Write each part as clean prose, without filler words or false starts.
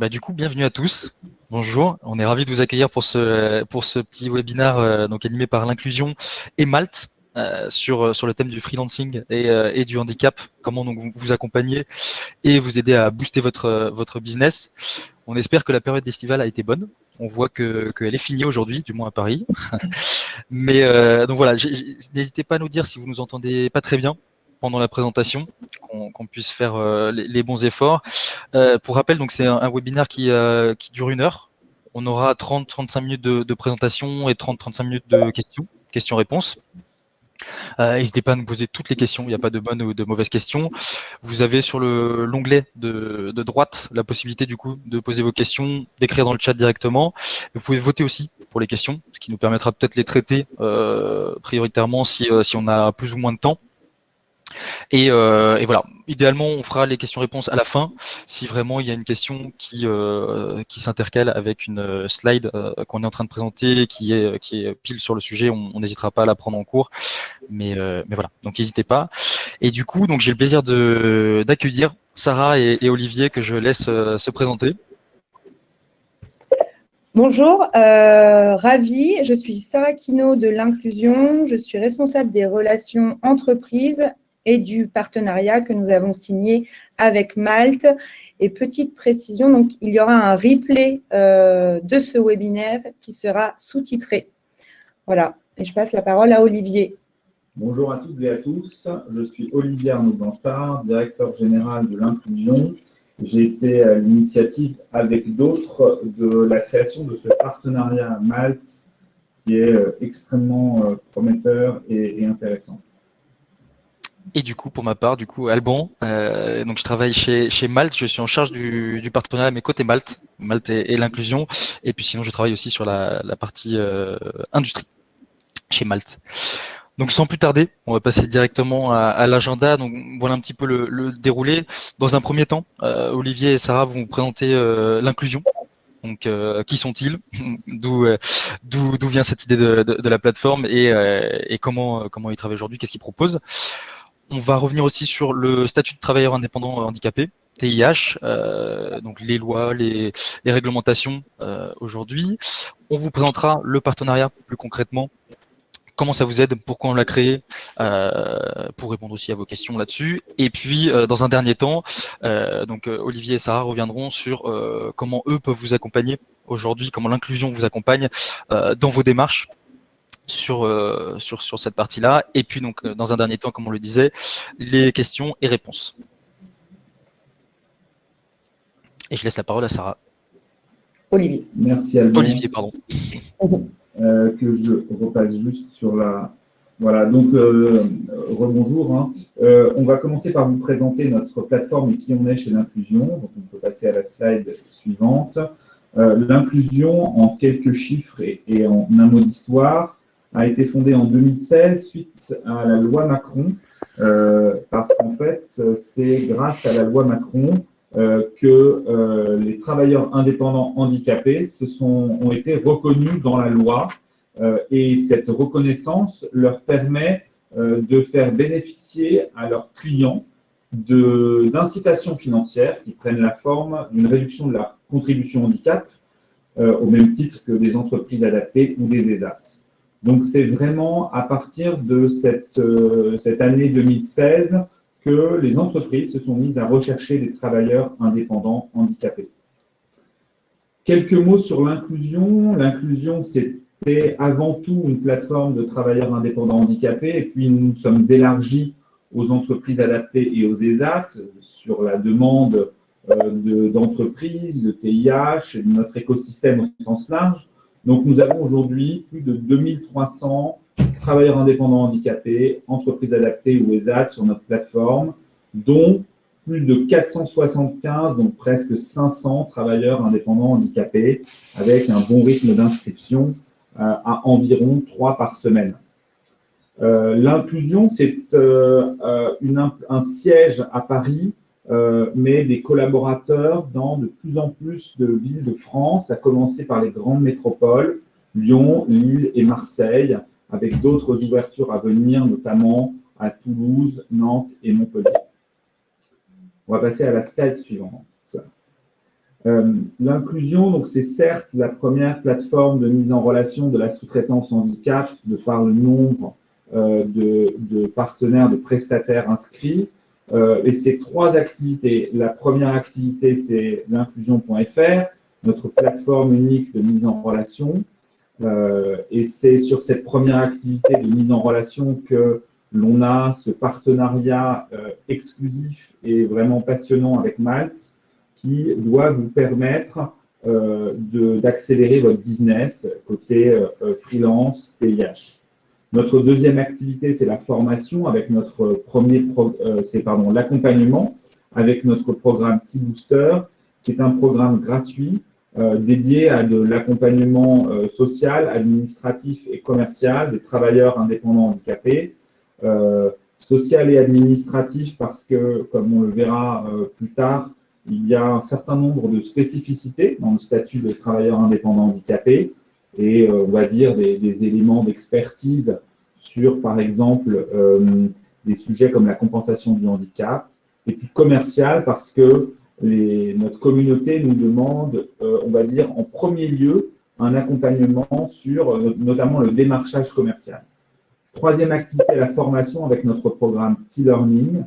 Du coup, bienvenue à tous. Bonjour, on est ravis de vous accueillir pour ce petit webinaire donc animé par l'Inclusion et Malte sur le thème du freelancing et du handicap. Comment donc vous accompagner et vous aider à booster votre business. On espère que la période estivale a été bonne. On voit qu'elle est finie aujourd'hui, du moins à Paris. Mais donc voilà, n'hésitez pas à nous dire si vous nous entendez pas très bien pendant la présentation, qu'on puisse faire les bons efforts. Pour rappel, donc c'est un webinaire qui dure 1 heure. On aura 30-35 minutes de présentation et 30-35 minutes de questions-réponses. N'hésitez pas à nous poser toutes les questions, il n'y a pas de bonnes ou de mauvaises questions. Vous avez sur l'onglet de droite la possibilité du coup de poser vos questions, d'écrire dans le chat directement. Vous pouvez voter aussi pour les questions, ce qui nous permettra peut-être de les traiter prioritairement si on a plus ou moins de temps. Et voilà, idéalement, on fera les questions-réponses à la fin, si vraiment il y a une question qui s'intercale avec une slide qu'on est en train de présenter, qui est pile sur le sujet, on n'hésitera pas à la prendre en cours. Mais voilà, donc n'hésitez pas. Et du coup, donc j'ai le plaisir d'accueillir Sarah et Olivier que je laisse se présenter. Bonjour, ravie. Je suis Sarah Quinault de l'Inclusion. Je suis responsable des relations entreprises et du partenariat que nous avons signé avec Malte. Et petite précision, donc il y aura un replay de ce webinaire qui sera sous-titré. Voilà, et je passe la parole à Olivier. Bonjour à toutes et à tous, je suis Olivier Arnaud-Blanchard, directeur général de l'Inclusion. J'ai été à l'initiative avec d'autres de la création de ce partenariat à Malte qui est extrêmement prometteur et intéressant. Et du coup, pour ma part, Alban, donc je travaille chez Malte, je suis en charge du partenariat, mais côté Malte et l'Inclusion. Et puis sinon, je travaille aussi sur la partie industrie chez Malte. Donc sans plus tarder, on va passer directement à l'agenda. Donc voilà un petit peu le déroulé. Dans un premier temps, Olivier et Sarah vont vous présenter l'Inclusion. Donc qui sont-ils, d'où vient cette idée de la plateforme et comment ils travaillent aujourd'hui, qu'est-ce qu'ils proposent. On va revenir aussi sur le statut de travailleur indépendant handicapé, TIH, donc les lois, les réglementations aujourd'hui. On vous présentera le partenariat plus concrètement. Comment ça vous aide, pourquoi on l'a créé, pour répondre aussi à vos questions là-dessus. Et puis, dans un dernier temps, Olivier et Sarah reviendront sur comment eux peuvent vous accompagner aujourd'hui, comment l'inclusion vous accompagne dans vos démarches sur cette partie-là. Et puis, donc, dans un dernier temps, comme on le disait, les questions et réponses. Et je laisse la parole à Sarah. Olivier. Merci Alban. Olivier, pardon. Que je repasse juste sur la... Voilà, donc rebonjour. On va commencer par vous présenter notre plateforme et qui on est chez l'Inclusion. Donc on peut passer à la slide suivante. L'Inclusion, en quelques chiffres et en un mot d'histoire, a été fondée en 2016 suite à la loi Macron, parce qu'en fait, c'est grâce à la loi Macron que les travailleurs indépendants handicapés ont été reconnus dans la loi et cette reconnaissance leur permet de faire bénéficier à leurs clients d'incitations financières qui prennent la forme d'une réduction de leur contribution handicap au même titre que des entreprises adaptées ou des ESAT. Donc, c'est vraiment à partir de cette année 2016 que les entreprises se sont mises à rechercher des travailleurs indépendants handicapés. Quelques mots sur l'inclusion. L'inclusion, c'était avant tout une plateforme de travailleurs indépendants handicapés et puis nous sommes élargis aux entreprises adaptées et aux ESAT sur la demande d'entreprises, de TIH et de notre écosystème au sens large. Donc, nous avons aujourd'hui plus de 2300 travailleurs indépendants handicapés, entreprises adaptées ou ESAT sur notre plateforme, dont plus de 475, donc presque 500 travailleurs indépendants handicapés, avec un bon rythme d'inscription à environ 3 par semaine. L'inclusion, c'est un siège à Paris, mais des collaborateurs dans de plus en plus de villes de France, à commencer par les grandes métropoles, Lyon, Lille et Marseille, avec d'autres ouvertures à venir, notamment à Toulouse, Nantes et Montpellier. On va passer à la slide suivante. L'inclusion, donc c'est certes la première plateforme de mise en relation de la sous-traitance handicap de par le nombre de partenaires, de prestataires inscrits. Et ces 3 activités. La première activité, c'est l'inclusion.fr, notre plateforme unique de mise en relation. Et c'est sur cette première activité de mise en relation que l'on a ce partenariat exclusif et vraiment passionnant avec Malte, qui doit vous permettre d'accélérer votre business côté freelance, PIH. Notre deuxième activité, c'est la formation avec notre l'accompagnement avec notre programme T-Booster, qui est un programme gratuit dédié à de l'accompagnement social, administratif et commercial des travailleurs indépendants handicapés. Social et administratif parce que, comme on le verra plus tard, il y a un certain nombre de spécificités dans le statut de travailleur indépendant handicapé et on va dire des éléments d'expertise sur, par exemple, des sujets comme la compensation du handicap, et puis commercial parce que notre communauté nous demande, on va dire, en premier lieu, un accompagnement sur notamment le démarchage commercial. Troisième activité, la formation avec notre programme T-Learning,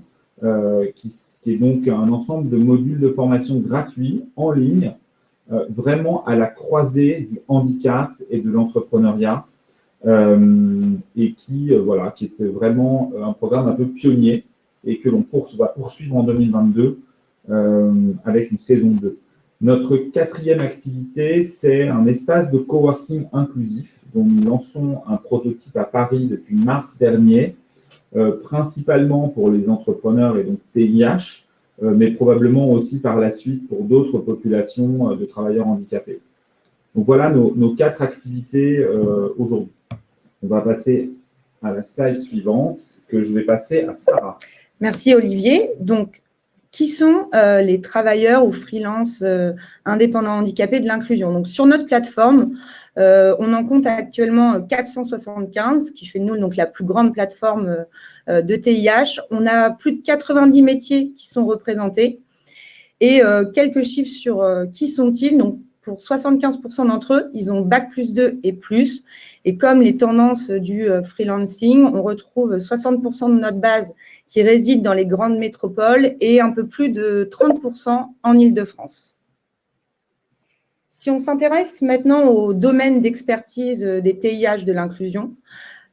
qui est donc un ensemble de modules de formation gratuits en ligne, vraiment à la croisée du handicap et de l'entrepreneuriat, et qui est vraiment un programme un peu pionnier et que l'on va poursuivre en 2022 avec une saison 2. Notre quatrième activité, c'est un espace de coworking inclusif dont nous lançons un prototype à Paris depuis mars dernier, principalement pour les entrepreneurs et donc TIH, mais probablement aussi par la suite pour d'autres populations de travailleurs handicapés. Donc voilà nos 4 activités aujourd'hui. On va passer à la slide suivante que je vais passer à Sarah. Merci Olivier. Donc, qui sont les travailleurs ou freelance indépendants handicapés de l'inclusion? Donc, sur notre plateforme, on en compte actuellement 475, qui fait de nous donc la plus grande plateforme de TIH. On a plus de 90 métiers qui sont représentés et quelques chiffres sur qui sont-ils. Donc, pour 75% d'entre eux, ils ont Bac+2 et plus. Et comme les tendances du freelancing, on retrouve 60% de notre base qui réside dans les grandes métropoles et un peu plus de 30% en Île-de-France. Si on s'intéresse maintenant au domaine d'expertise des TIH de l'inclusion,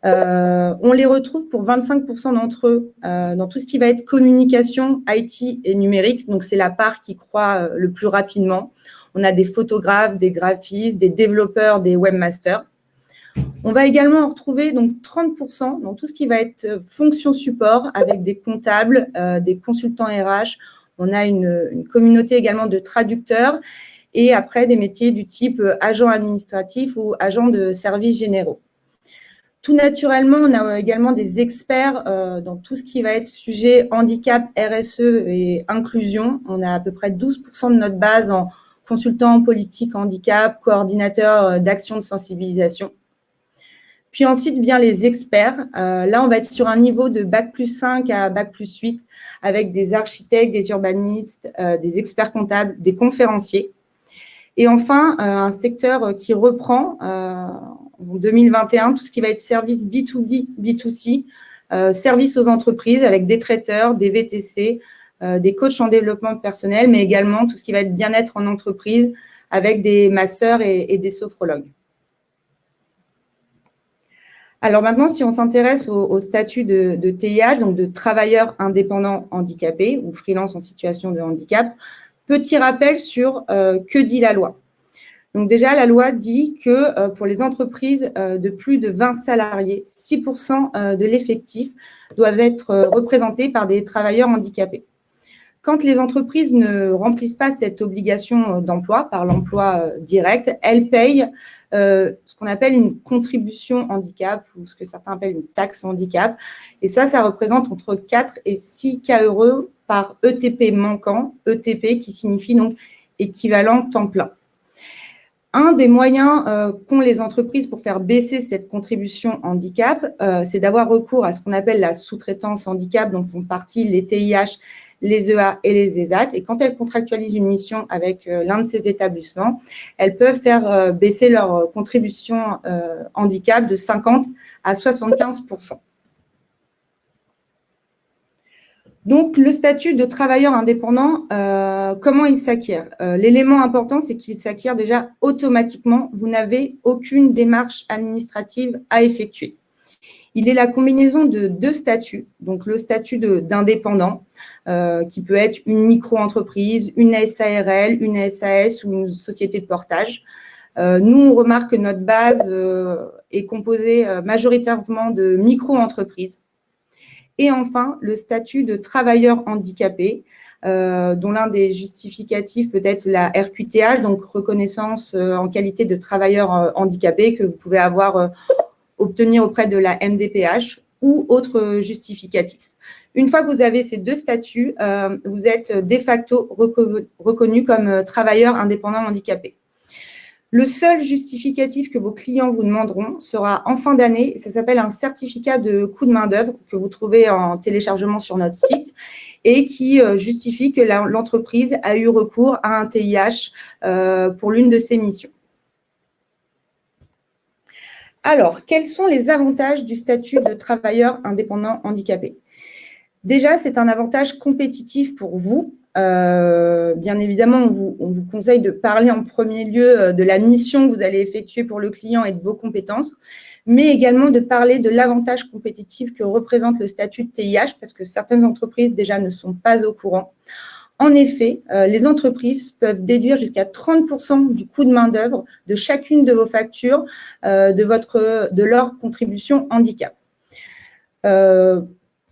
on les retrouve pour 25% d'entre eux dans tout ce qui va être communication, IT et numérique. Donc, c'est la part qui croît le plus rapidement. On a des photographes, des graphistes, des développeurs, des webmasters. On va également en retrouver donc 30% dans tout ce qui va être fonction support avec des comptables, des consultants RH. On a une communauté également de traducteurs et après des métiers du type agent administratif ou agent de services généraux. Tout naturellement, on a également des experts dans tout ce qui va être sujet handicap, RSE et inclusion. On a à peu près 12% de notre base en consultant en politique handicap, coordinateur d'action de sensibilisation. Puis ensuite vient les experts. Là, on va être sur un niveau de Bac+5 à Bac+8 avec des architectes, des urbanistes, des experts comptables, des conférenciers. Et enfin, un secteur qui reprend en 2021, tout ce qui va être service B2B, B2C, service aux entreprises avec des traiteurs, des VTC, des coachs en développement personnel, mais également tout ce qui va être bien-être en entreprise avec des masseurs et des sophrologues. Alors maintenant, si on s'intéresse au statut de TIH, donc de travailleur indépendant handicapé ou freelance en situation de handicap, petit rappel sur que dit la loi. Donc déjà, la loi dit que pour les entreprises de plus de 20 salariés, 6% de l'effectif doivent être représentés par des travailleurs handicapés. Quand les entreprises ne remplissent pas cette obligation d'emploi par l'emploi direct, elles payent ce qu'on appelle une contribution handicap ou ce que certains appellent une taxe handicap. Et ça représente entre 4 et 6 KE par ETP manquant, ETP qui signifie donc équivalent temps plein. Un des moyens qu'ont les entreprises pour faire baisser cette contribution handicap, c'est d'avoir recours à ce qu'on appelle la sous-traitance handicap, dont font partie les TIH, les EA et les ESAT. Et quand elles contractualisent une mission avec l'un de ces établissements, elles peuvent faire baisser leur contribution handicap de 50 à 75%. Donc, le statut de travailleur indépendant, comment il s'acquiert? L'élément important, c'est qu'il s'acquiert déjà automatiquement. Vous n'avez aucune démarche administrative à effectuer. Il est la combinaison de deux statuts, donc le statut d'indépendant, qui peut être une micro-entreprise, une SARL, une SAS ou une société de portage. Nous, on remarque que notre base est composée majoritairement de micro-entreprises. Et enfin, le statut de travailleur handicapé, dont l'un des justificatifs peut être la RQTH, donc reconnaissance en qualité de travailleur handicapé, que vous pouvez obtenir auprès de la MDPH ou autre justificatif. Une fois que vous avez ces deux statuts, vous êtes de facto reconnu comme travailleur indépendant handicapé. Le seul justificatif que vos clients vous demanderont sera en fin d'année, ça s'appelle un certificat de coût de main-d'œuvre que vous trouvez en téléchargement sur notre site et qui justifie que l'entreprise a eu recours à un TIH pour l'une de ses missions. Alors, quels sont les avantages du statut de travailleur indépendant handicapé? Déjà, c'est un avantage compétitif pour vous. Bien évidemment, on vous conseille de parler en premier lieu de la mission que vous allez effectuer pour le client et de vos compétences, mais également de parler de l'avantage compétitif que représente le statut de TIH, parce que certaines entreprises déjà ne sont pas au courant. En effet, les entreprises peuvent déduire jusqu'à 30% du coût de main-d'œuvre de chacune de vos factures de leur contribution handicap.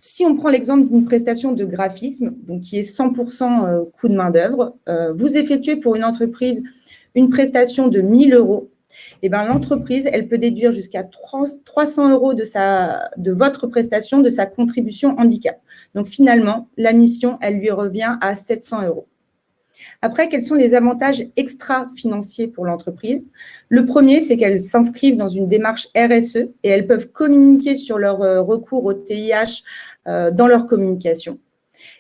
Si on prend l'exemple d'une prestation de graphisme, donc qui est 100% coût de main-d'œuvre, vous effectuez pour une entreprise une prestation de 1 000 €, et bien l'entreprise, elle peut déduire jusqu'à 300 € de votre prestation, de sa contribution handicap. Donc finalement, la mission, elle lui revient à 700 €. Après, quels sont les avantages extra-financiers pour l'entreprise? Le premier, c'est qu'elles s'inscrivent dans une démarche RSE et elles peuvent communiquer sur leur recours au TIH dans leur communication.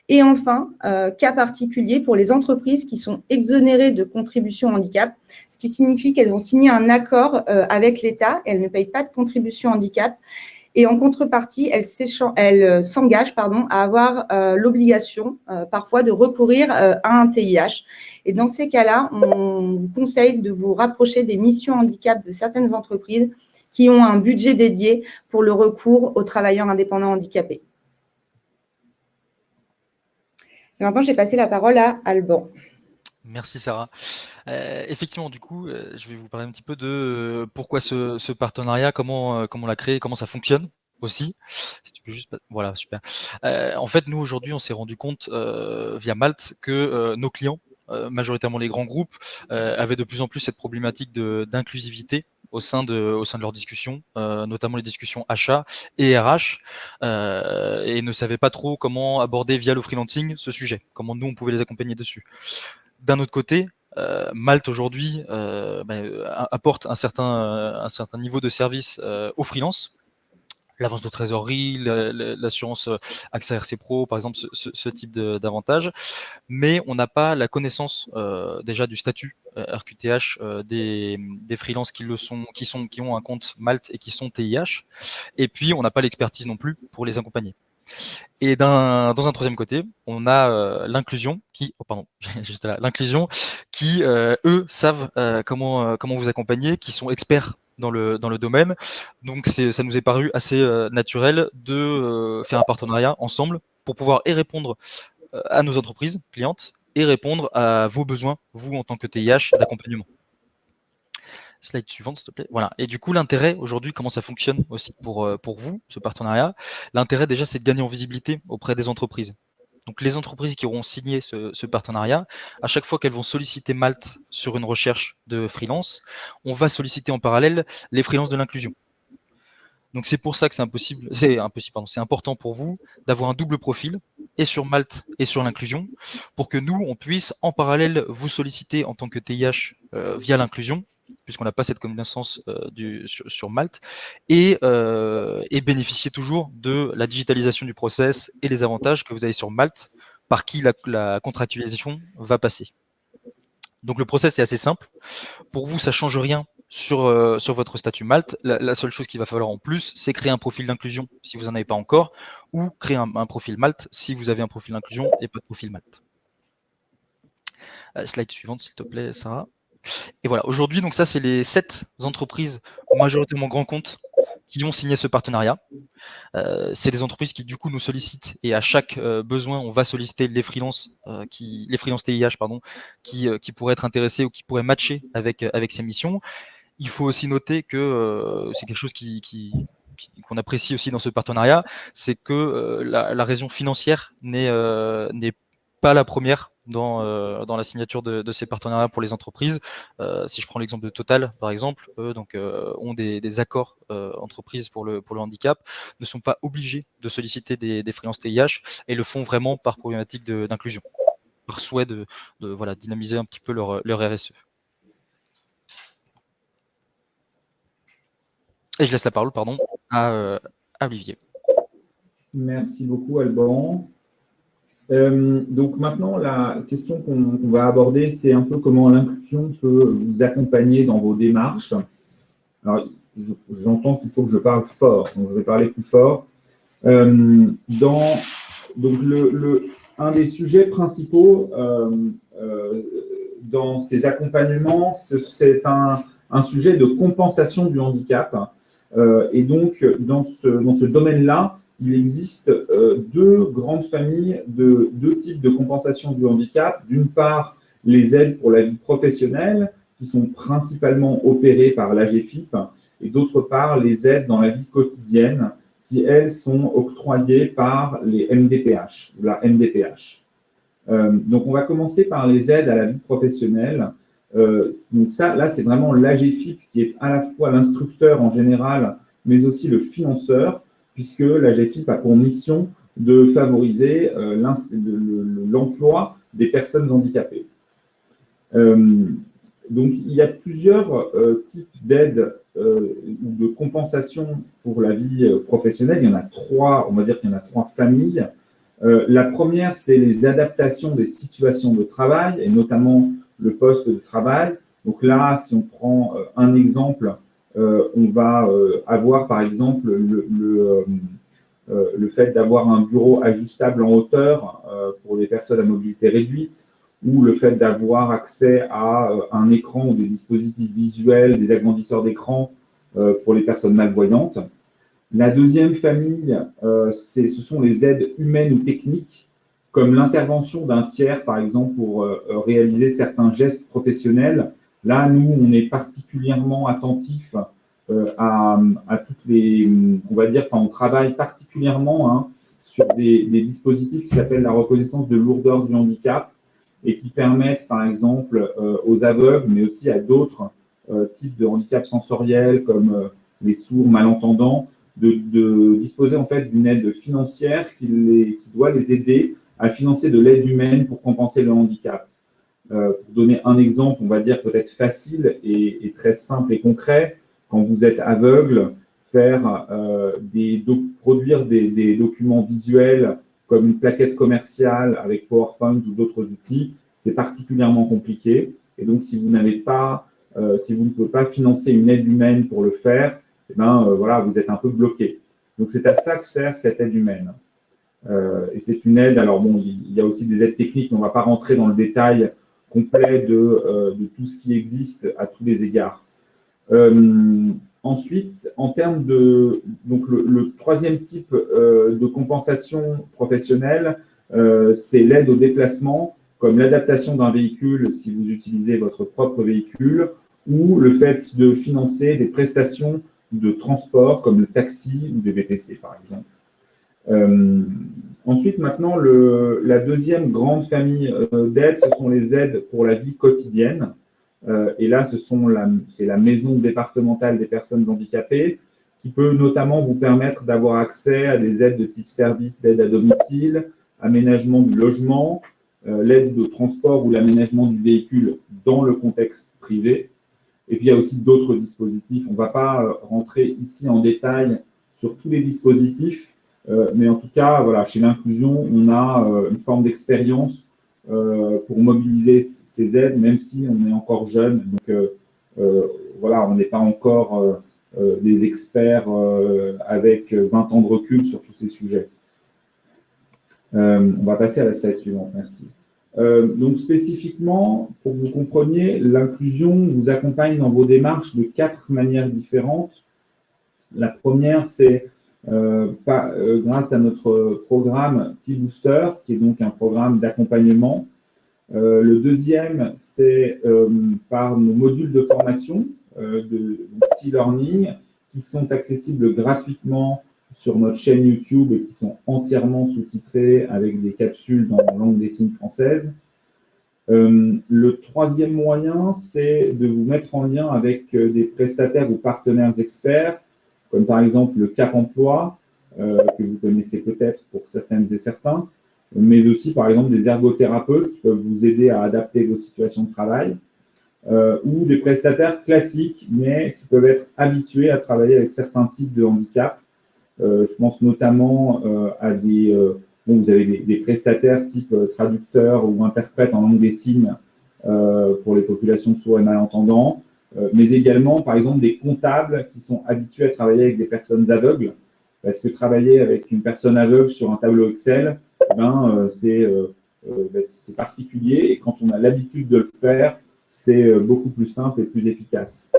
Et enfin, cas particulier pour les entreprises qui sont exonérées de contribution handicap, ce qui signifie qu'elles ont signé un accord avec l'État, elles ne payent pas de contribution handicap. Et en contrepartie, elles s'engagent à avoir l'obligation parfois de recourir à un TIH. Et dans ces cas-là, on vous conseille de vous rapprocher des missions handicap de certaines entreprises qui ont un budget dédié pour le recours aux travailleurs indépendants handicapés. Et maintenant, j'ai passé la parole à Alban. Merci Sarah. Effectivement, du coup, je vais vous parler un petit peu de pourquoi ce partenariat, comment on l'a créé, comment ça fonctionne aussi. Si tu peux juste, voilà, super. En fait, nous aujourd'hui, on s'est rendu compte via Malte que nos clients, majoritairement les grands groupes, avaient de plus en plus cette problématique d'inclusivité au sein de leurs discussions, notamment les discussions achats et RH, et ne savaient pas trop comment aborder via le freelancing ce sujet, comment nous on pouvait les accompagner dessus. D'un autre côté, Malte aujourd'hui apporte un certain niveau de service aux freelances, l'avance de trésorerie, l'assurance AXA RC Pro, par exemple, ce type d'avantages, mais on n'a pas la connaissance déjà du statut RQTH des freelances qui ont un compte Malte et qui sont TIH, et puis on n'a pas l'expertise non plus pour les accompagner. Et dans un troisième côté, on a l'inclusion qui, l'inclusion qui eux savent comment vous accompagner, qui sont experts dans le domaine. Donc ça nous est paru assez naturel de faire un partenariat ensemble pour pouvoir et répondre à nos entreprises clientes et répondre à vos besoins, vous en tant que TIH, d'accompagnement. Slide suivante, s'il te plaît. Voilà. Et du coup, l'intérêt aujourd'hui, comment ça fonctionne aussi pour vous, ce partenariat? L'intérêt déjà, c'est de gagner en visibilité auprès des entreprises. Donc les entreprises qui auront signé ce partenariat, à chaque fois qu'elles vont solliciter Malte sur une recherche de freelance, on va solliciter en parallèle les freelances de l'inclusion. Donc c'est pour ça que c'est important pour vous d'avoir un double profil, et sur Malte et sur l'inclusion, pour que nous, on puisse en parallèle vous solliciter en tant que TIH via l'inclusion, puisqu'on n'a pas cette connaissance sur Malte, et bénéficier toujours de la digitalisation du process et les avantages que vous avez sur Malte, par qui la contractualisation va passer. Donc le process est assez simple. Pour vous, ça ne change rien sur votre statut Malte. La seule chose qu'il va falloir en plus, c'est créer un profil d'inclusion si vous n'en avez pas encore, ou créer un profil Malte si vous avez un profil d'inclusion et pas de profil Malte. Slide suivante, s'il te plaît, Sarah. Et voilà, aujourd'hui, donc ça, c'est les 7 entreprises, majoritairement grands comptes, qui ont signé ce partenariat. C'est des entreprises qui, du coup, nous sollicitent, et à chaque besoin, on va solliciter les freelances TIH, qui pourraient être intéressés ou qui pourraient matcher avec ces missions. Il faut aussi noter que c'est quelque chose qu'on apprécie aussi dans ce partenariat, c'est que la raison financière n'est pas la première dans la signature de ces partenariats pour les entreprises. Si je prends l'exemple de Total, par exemple, eux ont des accords entreprises pour le handicap, ne sont pas obligés de solliciter des freelances TIH et le font vraiment par problématique d'inclusion, par souhait de dynamiser un petit peu leur RSE. Et je laisse la parole, à Olivier. Merci beaucoup, Alban. Donc maintenant, la question qu'on va aborder, c'est un peu comment l'inclusion peut vous accompagner dans vos démarches. Alors, j'entends qu'il faut que je parle fort, donc je vais parler plus fort. Donc un des sujets principaux dans ces accompagnements, c'est un sujet de compensation du handicap. Et donc, dans ce domaine-là, il existe deux grandes familles de deux types de compensation du handicap. D'une part, les aides pour la vie professionnelle, qui sont principalement opérées par l'AGEFIP, et d'autre part, les aides dans la vie quotidienne, qui, elles, sont octroyées par les MDPH, ou la MDPH. Donc, on va commencer par les aides à la vie professionnelle. Donc ça, là, c'est vraiment l'AGEFIP qui est à la fois l'instructeur en général, mais aussi le financeur, puisque l'AGEFIP a pour mission de favoriser l'emploi des personnes handicapées. Donc, il y a plusieurs types d'aides ou de compensation pour la vie professionnelle. Il y en a trois, on va dire qu'il y en a trois familles. La première, c'est les adaptations des situations de travail, et notamment le poste de travail. Donc là, si on prend un exemple, on va avoir par exemple le fait d'avoir un bureau ajustable en hauteur pour les personnes à mobilité réduite, ou le fait d'avoir accès à un écran ou des dispositifs visuels, des agrandisseurs d'écran pour les personnes malvoyantes. La deuxième famille, ce sont les aides humaines ou techniques, comme l'intervention d'un tiers, par exemple, pour réaliser certains gestes professionnels. Là, nous, on est particulièrement attentifs à toutes les, on va dire, on travaille particulièrement sur des dispositifs qui s'appellent la reconnaissance de lourdeur du handicap et qui permettent, par exemple, aux aveugles, mais aussi à d'autres types de handicaps sensoriels, comme les sourds, malentendants, de disposer en fait d'une aide financière qui doit les aider à financer de l'aide humaine pour compenser le handicap. Pour donner un exemple, on va dire peut-être facile et très simple et concret, quand vous êtes aveugle, produire des documents visuels comme une plaquette commerciale avec PowerPoint ou d'autres outils, c'est particulièrement compliqué. Et donc, si vous ne pouvez pas financer une aide humaine pour le faire, eh ben, voilà, vous êtes un peu bloqué. Donc, c'est à ça que sert cette aide humaine. Et c'est une aide, alors bon, il y a aussi des aides techniques, mais on ne va pas rentrer dans le détail complet de tout ce qui existe à tous les égards. Ensuite, en termes de… Donc, le troisième type de compensation professionnelle, c'est l'aide au déplacement, comme l'adaptation d'un véhicule si vous utilisez votre propre véhicule, ou le fait de financer des prestations de transport comme le taxi ou des VTC, par exemple. Ensuite, maintenant, la deuxième grande famille d'aides, ce sont les aides pour la vie quotidienne. Et là, c'est la maison départementale des personnes handicapées qui peut notamment vous permettre d'avoir accès à des aides de type service d'aide à domicile, aménagement du logement, l'aide de transport ou l'aménagement du véhicule dans le contexte privé. Et puis, il y a aussi d'autres dispositifs. On ne va pas rentrer ici en détail sur tous les dispositifs, mais en tout cas, voilà, chez l'inclusion, on a une forme d'expérience pour mobiliser ces aides, même si on est encore jeune. Donc, voilà, on n'est pas encore des experts avec 20 ans de recul sur tous ces sujets. On va passer à la slide suivante, merci. Donc, spécifiquement, pour que vous compreniez, l'inclusion vous accompagne dans vos démarches de 4 manières différentes. La première, c'est grâce à notre programme T-Booster, qui est donc un programme d'accompagnement. Le deuxième, c'est par nos modules de formation de T-Learning qui sont accessibles gratuitement sur notre chaîne YouTube et qui sont entièrement sous-titrés avec des capsules dans la langue des signes française. Le troisième moyen, c'est de vous mettre en lien avec des prestataires ou partenaires experts, comme par exemple le Cap Emploi, que vous connaissez peut-être pour certaines et certains, mais aussi par exemple des ergothérapeutes qui peuvent vous aider à adapter vos situations de travail, ou des prestataires classiques, mais qui peuvent être habitués à travailler avec certains types de handicap. Je pense notamment à des… vous avez des prestataires type traducteurs ou interprètes en langue des signes pour les populations de sourds et malentendants, mais également, par exemple, des comptables qui sont habitués à travailler avec des personnes aveugles, parce que travailler avec une personne aveugle sur un tableau Excel, c'est particulier, et quand on a l'habitude de le faire, c'est beaucoup plus simple et plus efficace.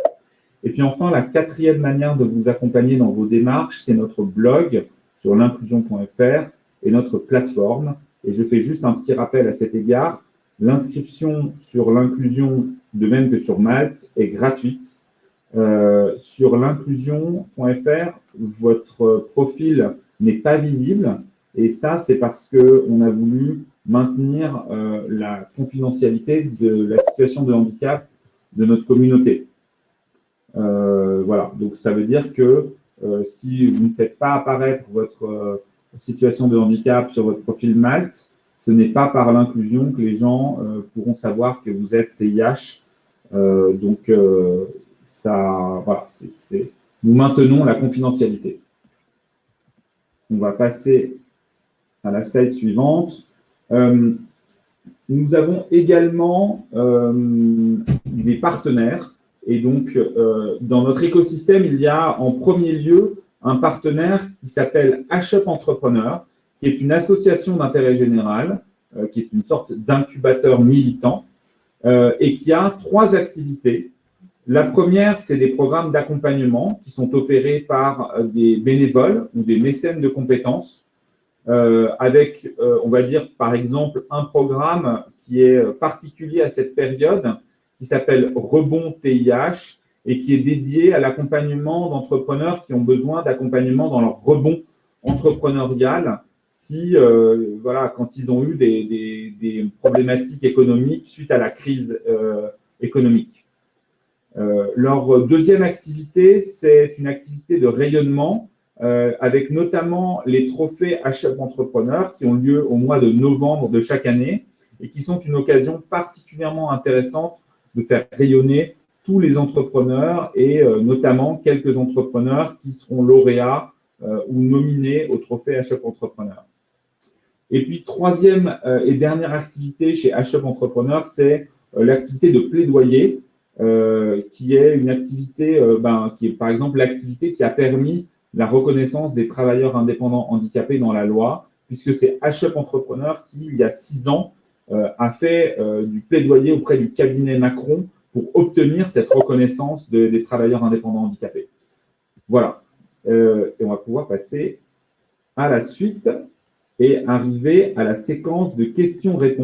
Et puis enfin, la quatrième manière de vous accompagner dans vos démarches, c'est notre blog sur l'inclusion.fr et notre plateforme. Et je fais juste un petit rappel à cet égard. L'inscription sur l'inclusion, de même que sur Malte, est gratuite. Sur l'inclusion.fr, votre profil n'est pas visible. Et ça, c'est parce qu'on a voulu maintenir la confidentialité de la situation de handicap de notre communauté. Voilà, donc ça veut dire que si vous ne faites pas apparaître votre situation de handicap sur votre profil Malte, ce n'est pas par l'inclusion que les gens pourront savoir que vous êtes TIH. Voilà, nous maintenons la confidentialité. On va passer à la slide suivante. Nous avons également des partenaires. Et donc, dans notre écosystème, il y a en premier lieu un partenaire qui s'appelle HUP Entrepreneur, qui est une association d'intérêt général, qui est une sorte d'incubateur militant, et qui a 3 activités. La première, c'est des programmes d'accompagnement qui sont opérés par des bénévoles ou des mécènes de compétences, avec, on va dire, par exemple, un programme qui est particulier à cette période, qui s'appelle Rebond TIH et qui est dédié à l'accompagnement d'entrepreneurs qui ont besoin d'accompagnement dans leur rebond entrepreneurial quand ils ont eu des problématiques économiques suite à la crise économique. Leur deuxième activité, c'est une activité de rayonnement avec notamment les trophées HUP Entrepreneurs qui ont lieu au mois de novembre de chaque année et qui sont une occasion particulièrement intéressante de faire rayonner tous les entrepreneurs et notamment quelques entrepreneurs qui seront lauréats ou nominés au trophée HUP Entrepreneur. Et puis, troisième et dernière activité chez HUP Entrepreneur, c'est l'activité de plaidoyer, qui est une activité, qui est par exemple l'activité qui a permis la reconnaissance des travailleurs indépendants handicapés dans la loi, puisque c'est HUP Entrepreneur qui, il y a 6 ans, a fait du plaidoyer auprès du cabinet Macron pour obtenir cette reconnaissance des travailleurs indépendants handicapés. Voilà. Et on va pouvoir passer à la suite et arriver à la séquence de questions-réponses.